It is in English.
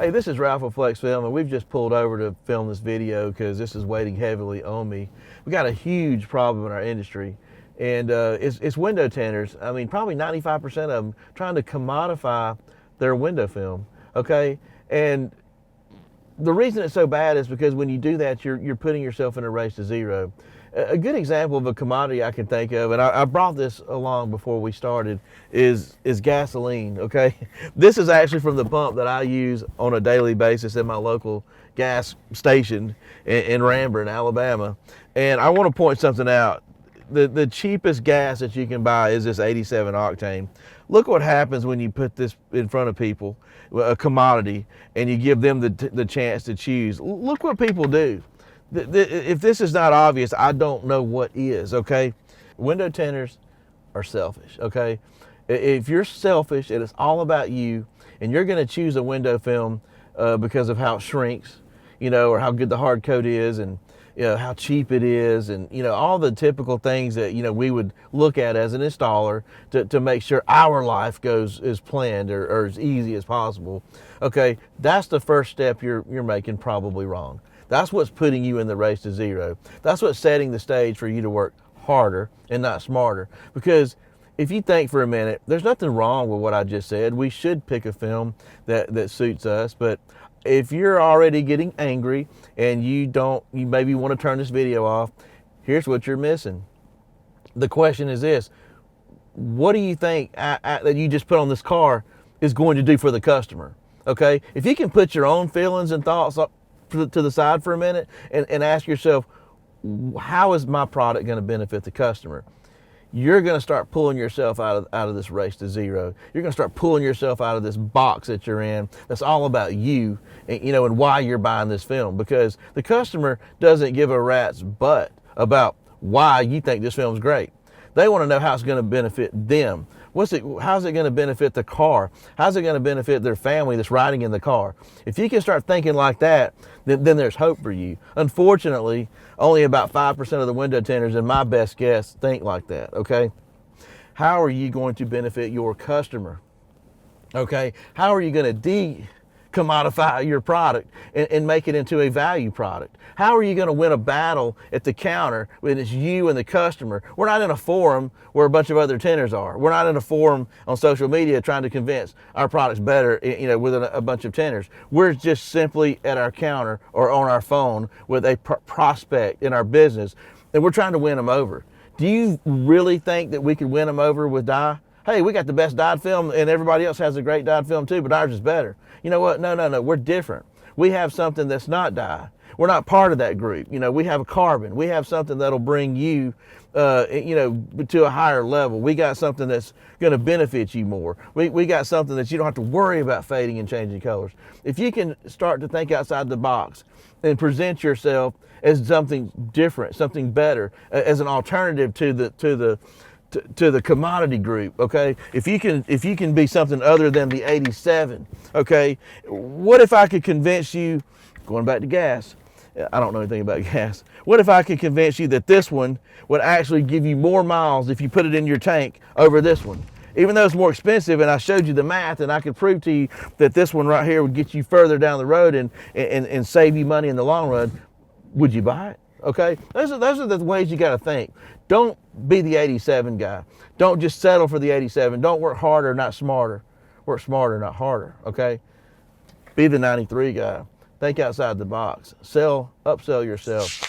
Hey, this is Ralph of Flexfilm, and we've just pulled over to film this video because this is waiting heavily on me. We got a huge problem in our industry, and it's window tinters. I mean, probably 95% of them trying to commodify their window film, okay? And the reason it's so bad is because when you do that, you're putting yourself in a race to zero. A good example of a commodity I can think of, and I brought this along before we started, is gasoline, okay? This is actually from the pump that I use on a daily basis in my local gas station in Ranburne, Alabama. And I want to point something out. The cheapest gas that you can buy is this 87 octane. Look what happens when you put this in front of people, a commodity, and you give them the chance to choose. Look what people do. If this is not obvious, I don't know what is, okay? Window tinters are selfish, okay? If you're selfish and it's all about you, and you're gonna choose a window film because of how it shrinks, you know, or how good the hard coat is, and you know, how cheap it is, and you know, all the typical things that, you know, we would look at as an installer to make sure our life goes as planned or as easy as possible. Okay, that's the first step you're making probably wrong. That's what's putting you in the race to zero. That's what's setting the stage for you to work harder and not smarter. Because if you think for a minute, there's nothing wrong with what I just said. We should pick a film that suits us. But if you're already getting angry and you maybe want to turn this video off, here's what you're missing. The question is this: what do you think that you just put on this car is going to do for the customer? Okay, if you can put your own feelings and thoughts up to the side for a minute and ask yourself, how is my product going to benefit the customer? You're going to start pulling yourself out of this race to zero. You're going to start pulling yourself out of this box that you're in that's all about you, and, you know, and why you're buying this film, because the customer doesn't give a rat's butt about why you think this film's great. They want to know how it's going to benefit them. How's it going to benefit the car? How's it going to benefit their family that's riding in the car? If you can start thinking like that, then there's hope for you. Unfortunately, only about 5% of the window tinters, in my best guess, think like that, okay? How are you going to benefit your customer? Okay, how are you going to commodify your product and make it into a value product? How are you going to win a battle at the counter when it's you and the customer? We're not in a forum where a bunch of other tinters are. We're not in a forum on social media trying to convince our product's better, you know, with a bunch of tinters. We're just simply at our counter or on our phone with a prospect in our business, and we're trying to win them over. Do you really think that we could win them over with dye? Hey, we got the best dyed film and everybody else has a great dyed film too, but ours is better. You know what? No, we're different. We have something that's not dye. We're not part of that group. You know, we have a carbon. We have something that'll bring you, you know, to a higher level. We got something that's going to benefit you more. We got something that you don't have to worry about fading and changing colors. If you can start to think outside the box and present yourself as something different, something better, as an alternative to the commodity group, okay? If you can be something other than the 87, okay? What if I could convince you, going back to gas, I don't know anything about gas. What if I could convince you that this one would actually give you more miles if you put it in your tank over this one? Even though it's more expensive, and I showed you the math, and I could prove to you that this one right here would get you further down the road and save you money in the long run, would you buy it? Okay, those are the ways you got to think. Don't be the 87 guy. Don't just settle for the 87. Don't work harder, not smarter. Work smarter, not harder, okay? Be the 93 guy. Think outside the box. Upsell yourself.